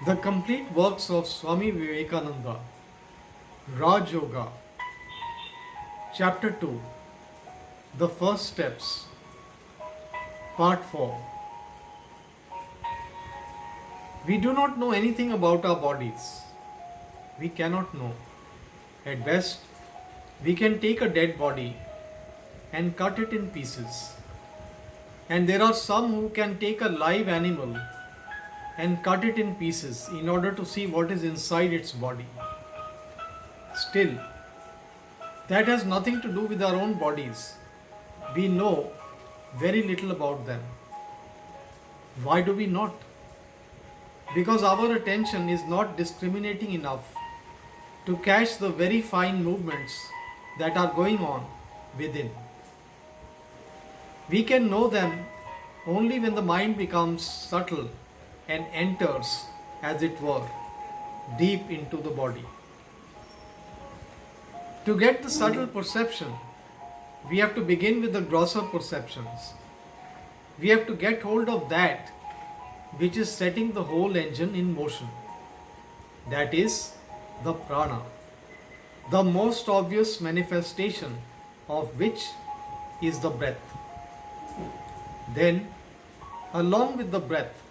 The complete works of Swami Vivekananda, Raj Yoga, Chapter 2, The First Steps, Part 4. We do not know anything about our bodies. We cannot know. At best, we can take a dead body and cut it in pieces. And there are some who can take a live animal and cut it in pieces in order to see what is inside its body. Still, that has nothing to do with our own bodies. We know very little about them. Why do we not? Because our attention is not discriminating enough to catch the very fine movements that are going on within. We can know them only when the mind becomes subtle and enters, as it were, deep into the body. To get the subtle perception, we have to begin with the grosser perceptions. We have to get hold of that which is setting the whole engine in motion. That is the prana, the most obvious manifestation of which is the breath. Then, along with the breath,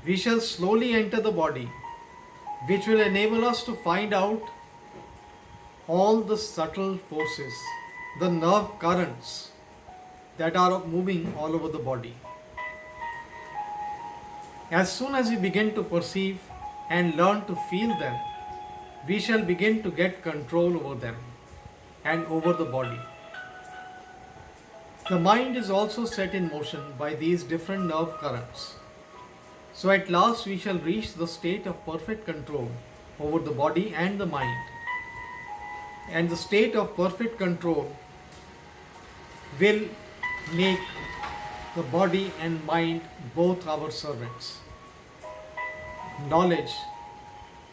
we shall slowly enter the body, which will enable us to find out all the subtle forces, the nerve currents that are moving all over the body. As soon as we begin to perceive and learn to feel them, we shall begin to get control over them and over the body. The mind is also set in motion by these different nerve currents. So at last we shall reach the state of perfect control over the body and the mind. And the state of perfect control will make the body and mind both our servants. Knowledge,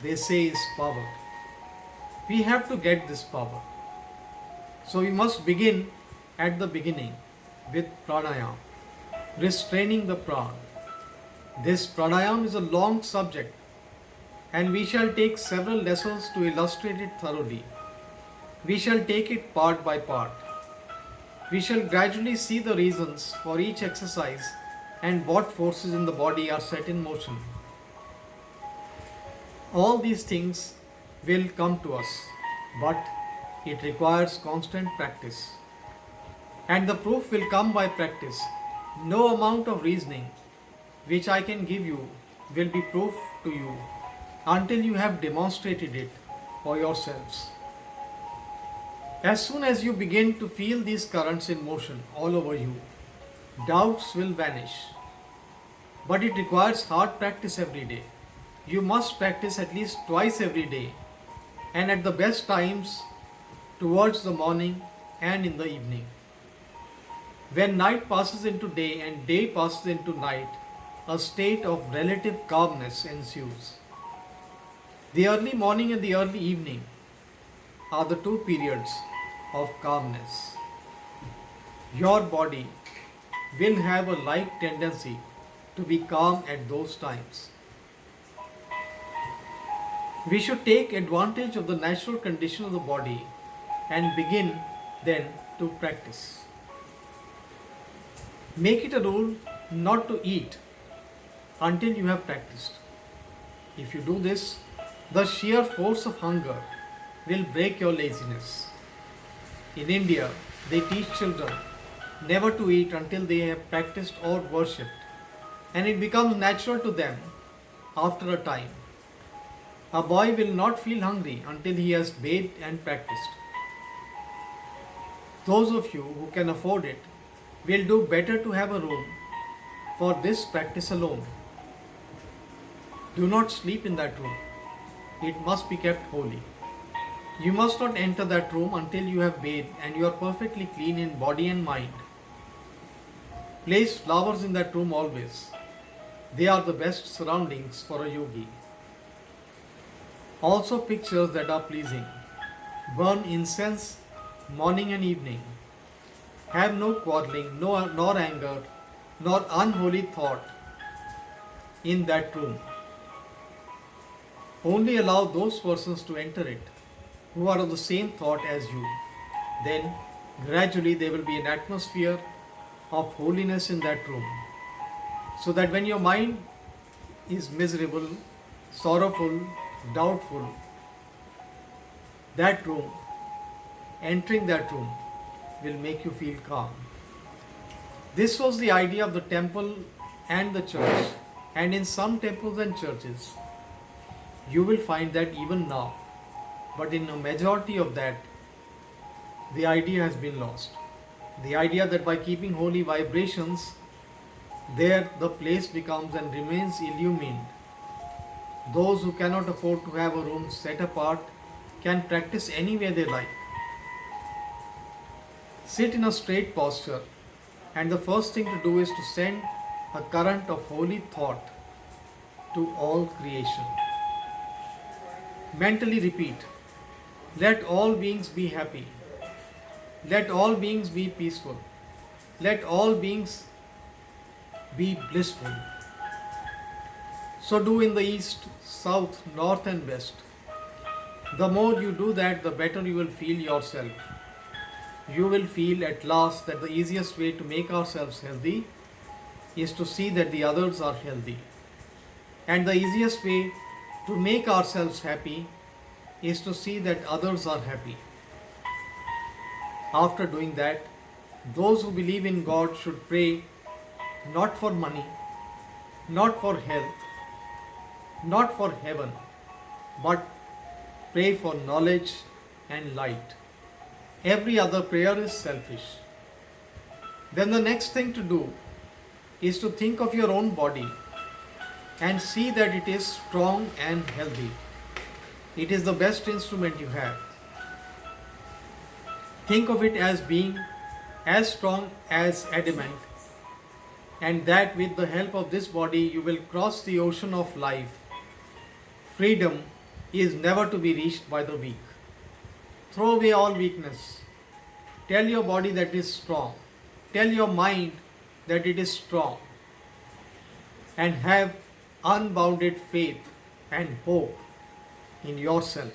they say, is power. We have to get this power. So we must begin at the beginning with pranayam, restraining the prana. This pranayam is a long subject and we shall take several lessons to illustrate it thoroughly. We shall take it part by part. We shall gradually see the reasons for each exercise and what forces in the body are set in motion. All these things will come to us, but it requires constant practice. And the proof will come by practice. No amount of reasoning which I can give you will be proof to you until you have demonstrated it for yourselves. As soon as you begin to feel these currents in motion all over you, doubts will vanish. But it requires hard practice every day. You must practice at least twice every day and at the best times towards the morning and in the evening. When night passes into day and day passes into night, a state of relative calmness ensues. The early morning and the early evening are the two periods of calmness. Your body will have a like tendency to be calm at those times. We should take advantage of the natural condition of the body and begin then to practice. Make it a rule not to eat until you have practiced. If you do this, the sheer force of hunger will break your laziness. In India, they teach children never to eat until they have practiced or worshipped, and it becomes natural to them after a time. A boy will not feel hungry until he has bathed and practiced. Those of you who can afford it will do better to have a room for this practice alone. Do not sleep in that room. It must be kept holy. You must not enter that room until you have bathed and you are perfectly clean in body and mind. Place flowers in that room always. They are the best surroundings for a yogi. Also pictures that are pleasing. Burn incense morning and evening. Have no quarreling, nor anger, nor unholy thought in that room. Only allow those persons to enter it who are of the same thought as you. Then, gradually, there will be an atmosphere of holiness in that room. So that when your mind is miserable, sorrowful, doubtful, that room, entering that room, will make you feel calm. This was the idea of the temple and the church. And in some temples and churches, you will find that even now. But in a majority of that, the idea has been lost. The idea that by keeping holy vibrations, there the place becomes and remains illumined. Those who cannot afford to have a room set apart can practice any way they like. Sit in a straight posture, and the first thing to do is to send a current of holy thought to all creation. Mentally repeat, let all beings be happy. Let all beings be peaceful. Let all beings be blissful. So do in the east, south, north, and west. The more you do that, the better you will feel yourself. You will feel at last that the easiest way to make ourselves healthy is to see that the others are healthy. And the easiest way to make ourselves happy is to see that others are happy. After doing that, those who believe in God should pray not for money, not for health, not for heaven, but pray for knowledge and light. Every other prayer is selfish. Then the next thing to do is to think of your own body and see that it is strong and healthy. It is the best instrument you have. Think of it as being as strong as adamant, and that with the help of this body you will cross the ocean of life. Freedom is never to be reached by the weak. Throw away all weakness. Tell your body that it is strong. Tell your mind that it is strong. And have unbounded faith and hope in yourself.